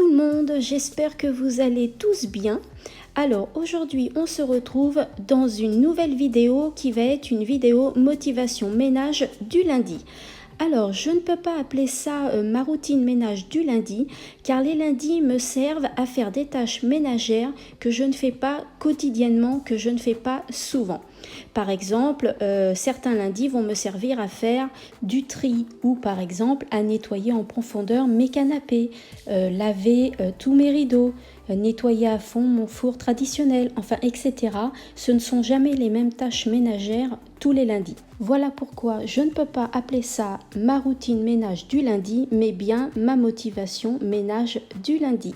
tout le monde, j'espère que vous allez tous bien. Alors aujourd'hui on se retrouve dans une nouvelle vidéo qui va être une vidéo motivation ménage du lundi. Alors je ne peux pas appeler ça ma routine ménage du lundi car les lundis me servent à faire des tâches ménagères que je ne fais pas quotidiennement, que je ne fais pas souvent. Par exemple, certains lundis vont me servir à faire du tri ou par exemple à nettoyer en profondeur mes canapés, laver tous mes rideaux, nettoyer à fond mon four traditionnel, enfin etc. Ce ne sont jamais les mêmes tâches ménagères tous les lundis. Voilà pourquoi je ne peux pas appeler ça ma routine ménage du lundi, mais bien ma motivation ménage du lundi.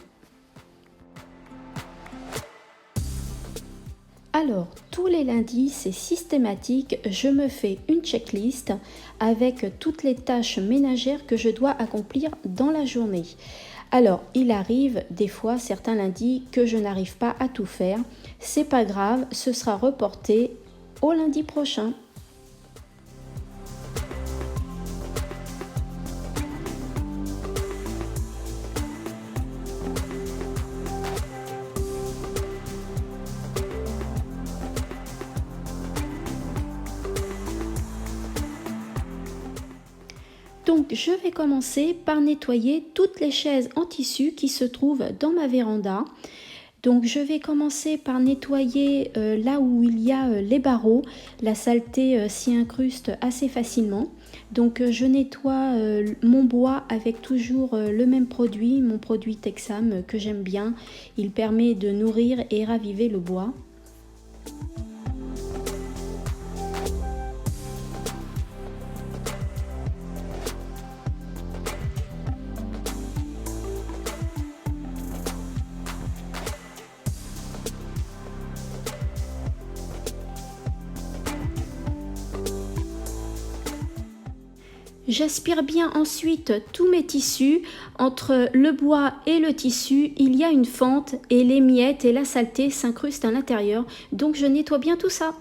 Alors, tous les lundis, c'est systématique, je me fais une checklist avec toutes les tâches ménagères que je dois accomplir dans la journée. Alors, il arrive des fois, certains lundis, que je n'arrive pas à tout faire. C'est pas grave, ce sera reporté au lundi prochain. Donc je vais commencer par nettoyer toutes les chaises en tissu qui se trouvent dans ma véranda. Donc je vais commencer par nettoyer là où il y a les barreaux. La saleté s'y incruste assez facilement. Donc je nettoie mon bois avec toujours le même produit, mon produit Texam que j'aime bien. Il permet de nourrir et raviver le bois. J'aspire bien ensuite tous mes tissus. Entre le bois et le tissu, il y a une fente et les miettes et la saleté s'incrustent à l'intérieur. Donc je nettoie bien tout ça.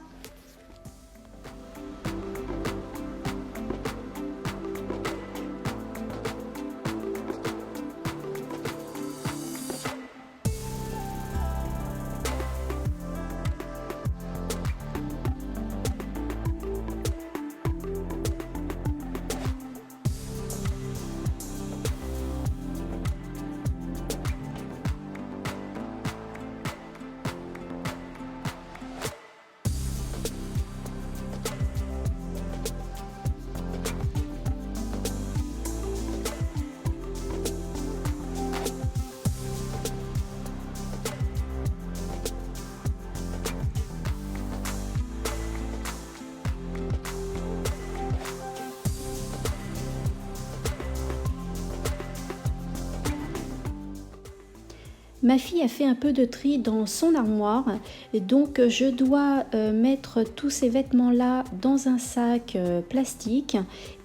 Ma fille a fait un peu de tri dans son armoire, et donc je dois mettre tous ces vêtements-là dans un sac plastique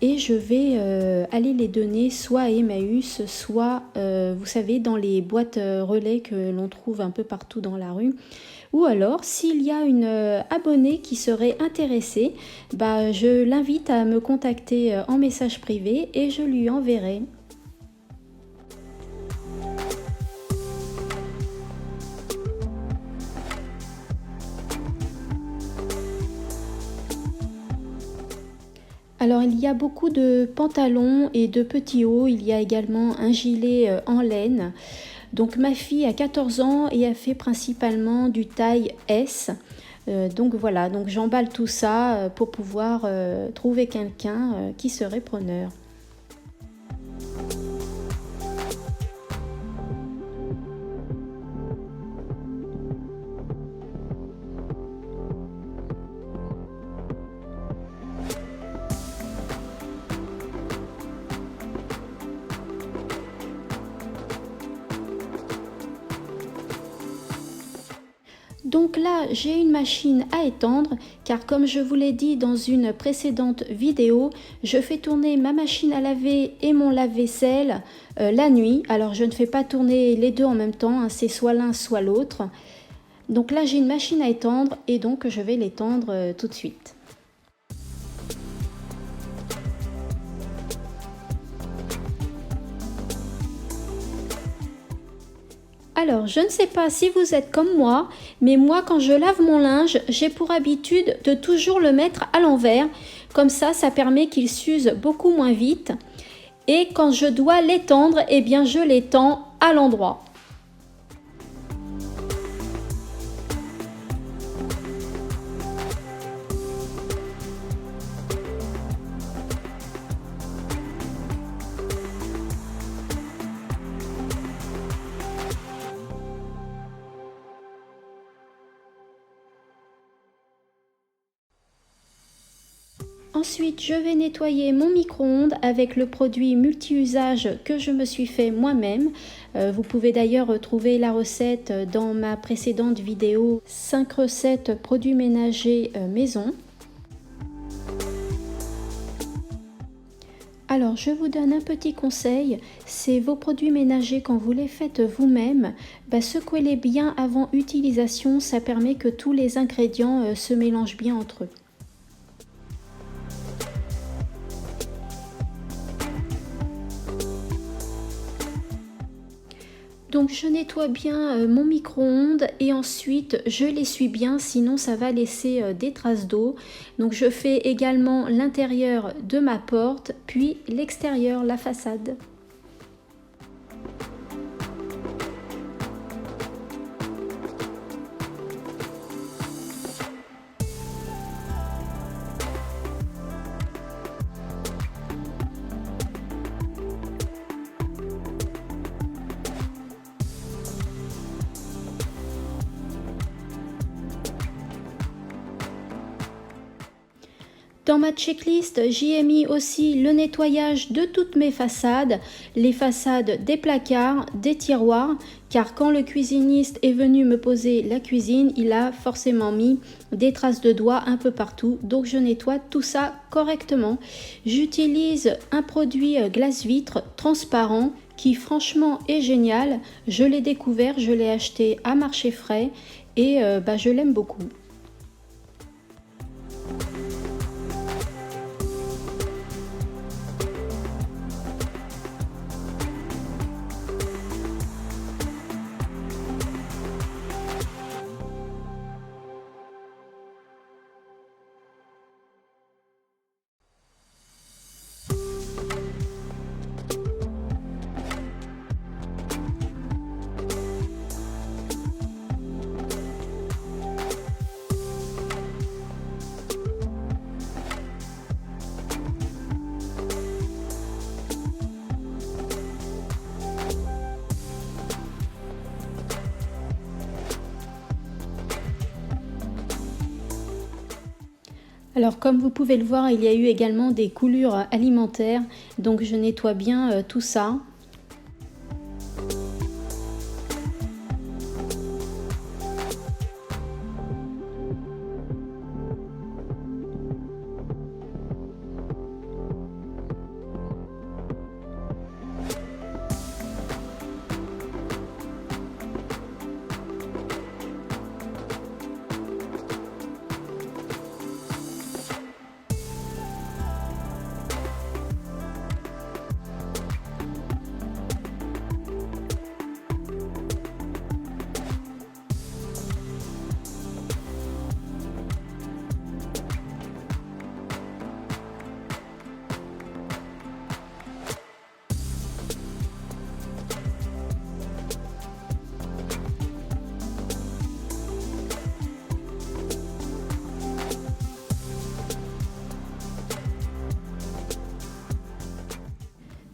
et je vais aller les donner soit à Emmaüs, soit, vous savez, dans les boîtes relais que l'on trouve un peu partout dans la rue. Ou alors, s'il y a une abonnée qui serait intéressée, je l'invite à me contacter en message privé et je lui enverrai. Alors il y a beaucoup de pantalons et de petits hauts, il y a également un gilet en laine. Donc ma fille a 14 ans et a fait principalement du taille S. Donc voilà, donc j'emballe tout ça pour pouvoir trouver quelqu'un qui serait preneur. Donc là, j'ai une machine à étendre car comme je vous l'ai dit dans une précédente vidéo, je fais tourner ma machine à laver et mon lave-vaisselle la nuit. Alors je ne fais pas tourner les deux en même temps, hein, c'est soit l'un soit l'autre. Donc là, j'ai une machine à étendre et donc je vais l'étendre tout de suite. Alors, je ne sais pas si vous êtes comme moi, mais moi, quand je lave mon linge, j'ai pour habitude de toujours le mettre à l'envers. Comme ça permet qu'il s'use beaucoup moins vite. Et quand je dois l'étendre, eh bien, je l'étends à l'endroit. Ensuite, je vais nettoyer mon micro-ondes avec le produit multi-usage que je me suis fait moi-même. Vous pouvez d'ailleurs retrouver la recette dans ma précédente vidéo 5 recettes produits ménagers maison. Alors, je vous donne un petit conseil, c'est vos produits ménagers quand vous les faites vous-même, secouez-les bien avant utilisation, ça permet que tous les ingrédients se mélangent bien entre eux. Donc je nettoie bien mon micro-ondes et ensuite je l'essuie bien, sinon ça va laisser des traces d'eau. Donc je fais également l'intérieur de ma porte, puis l'extérieur, la façade. Dans ma checklist, j'y ai mis aussi le nettoyage de toutes mes façades, les façades des placards, des tiroirs, car quand le cuisiniste est venu me poser la cuisine, il a forcément mis des traces de doigts un peu partout, donc je nettoie tout ça correctement. J'utilise un produit glace-vitre transparent qui franchement est génial. Je l'ai découvert, je l'ai acheté à marché frais et je l'aime beaucoup. Alors comme vous pouvez le voir, il y a eu également des coulures alimentaires, donc je nettoie bien tout ça.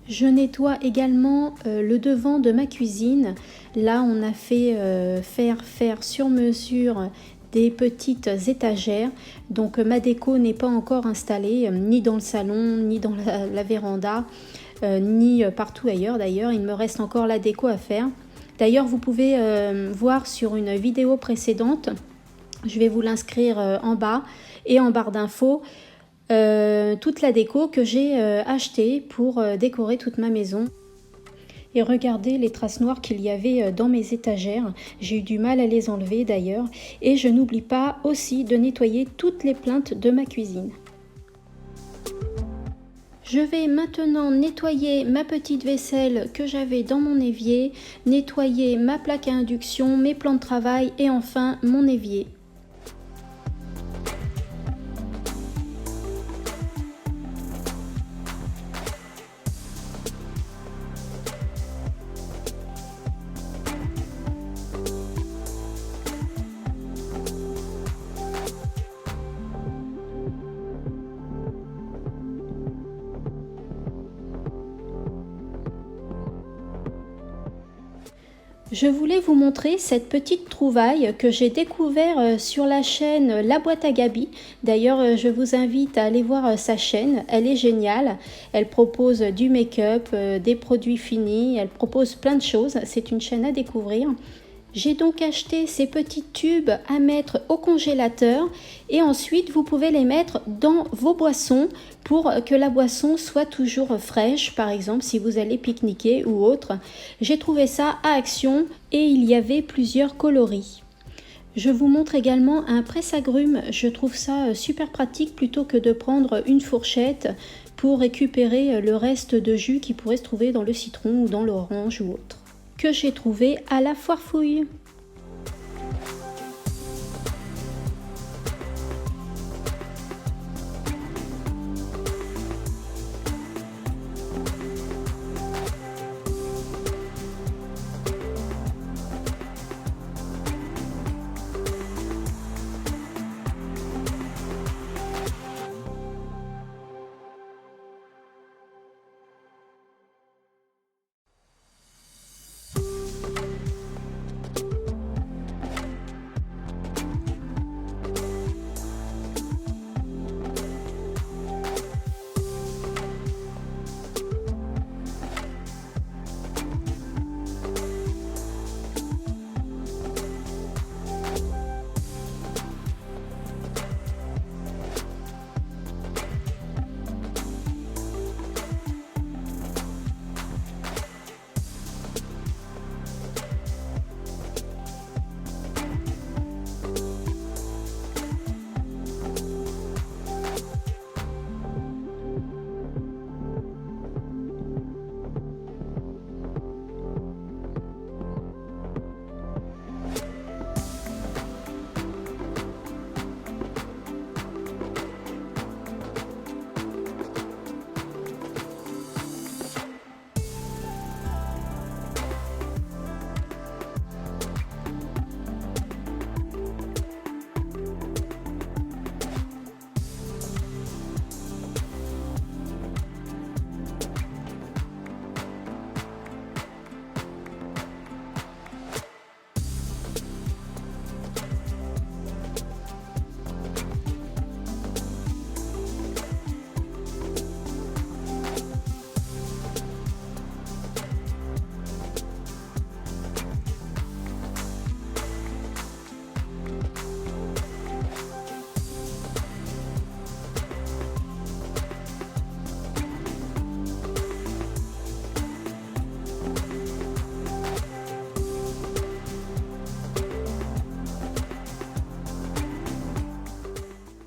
Je nettoie également le devant de ma cuisine. Là, on a fait faire sur mesure des petites étagères. Donc ma déco n'est pas encore installée, ni dans le salon, ni dans la véranda, ni partout ailleurs d'ailleurs. Il me reste encore la déco à faire. D'ailleurs, vous pouvez voir sur une vidéo précédente, je vais vous l'inscrire en bas et en barre d'infos, toute la déco que j'ai achetée pour décorer toute ma maison. Et regardez les traces noires qu'il y avait dans mes étagères. J'ai eu du mal à les enlever d'ailleurs. Et je n'oublie pas aussi de nettoyer toutes les plinthes de ma cuisine. Je vais maintenant nettoyer ma petite vaisselle que j'avais dans mon évier, nettoyer ma plaque à induction, mes plans de travail et enfin mon évier. Je voulais vous montrer cette petite trouvaille que j'ai découvert sur la chaîne La Boîte à Gaby. D'ailleurs, je vous invite à aller voir sa chaîne, elle est géniale. Elle propose du make-up, des produits finis, elle propose plein de choses. C'est une chaîne à découvrir. J'ai donc acheté ces petits tubes à mettre au congélateur et ensuite vous pouvez les mettre dans vos boissons pour que la boisson soit toujours fraîche, par exemple si vous allez pique-niquer ou autre. J'ai trouvé ça à Action et il y avait plusieurs coloris. Je vous montre également un presse-agrumes, je trouve ça super pratique plutôt que de prendre une fourchette pour récupérer le reste de jus qui pourrait se trouver dans le citron ou dans l'orange ou autre, que j'ai trouvé à la foire fouille.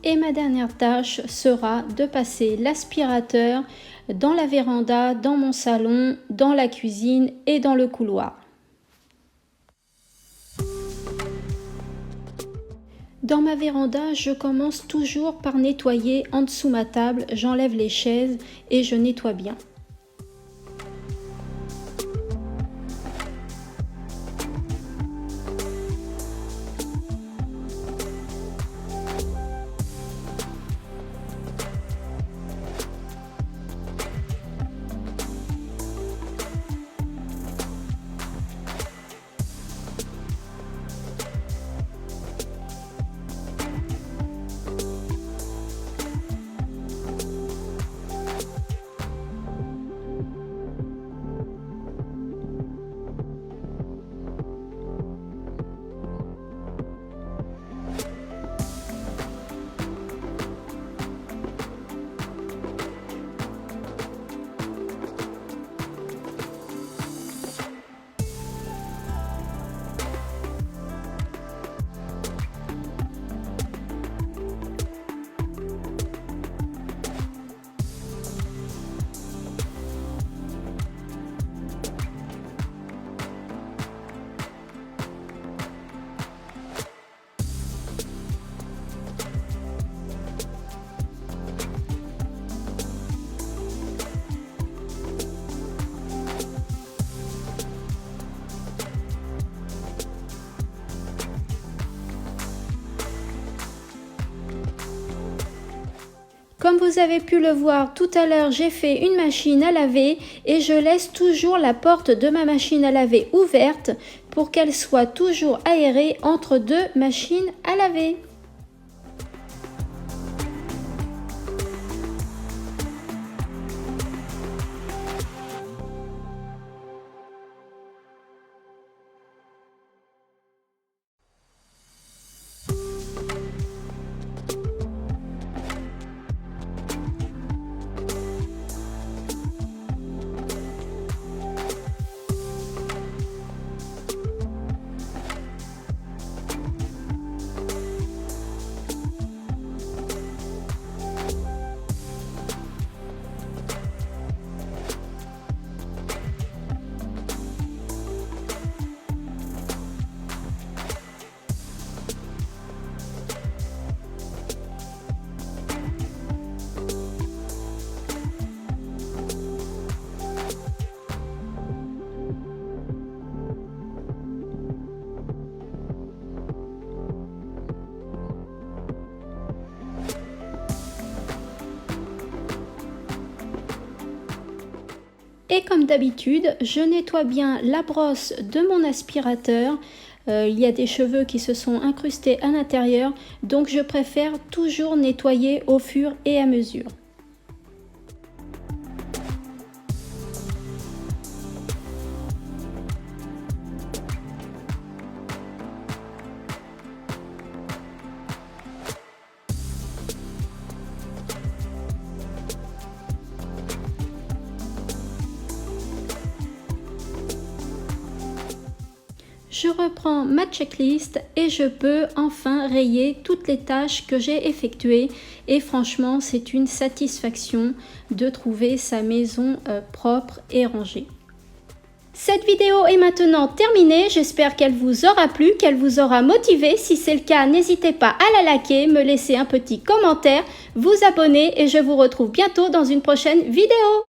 Et ma dernière tâche sera de passer l'aspirateur dans la véranda, dans mon salon, dans la cuisine et dans le couloir. Dans ma véranda, je commence toujours par nettoyer en dessous ma table, j'enlève les chaises et je nettoie bien. Comme vous avez pu le voir tout à l'heure, j'ai fait une machine à laver et je laisse toujours la porte de ma machine à laver ouverte pour qu'elle soit toujours aérée entre deux machines à laver. Et comme d'habitude, je nettoie bien la brosse de mon aspirateur. Il y a des cheveux qui se sont incrustés à l'intérieur, donc je préfère toujours nettoyer au fur et à mesure. Je reprends ma checklist et je peux enfin rayer toutes les tâches que j'ai effectuées et franchement c'est une satisfaction de trouver sa maison propre et rangée. Cette vidéo est maintenant terminée, j'espère qu'elle vous aura plu, qu'elle vous aura motivé. Si c'est le cas, n'hésitez pas à la liker, me laisser un petit commentaire, vous abonner et je vous retrouve bientôt dans une prochaine vidéo.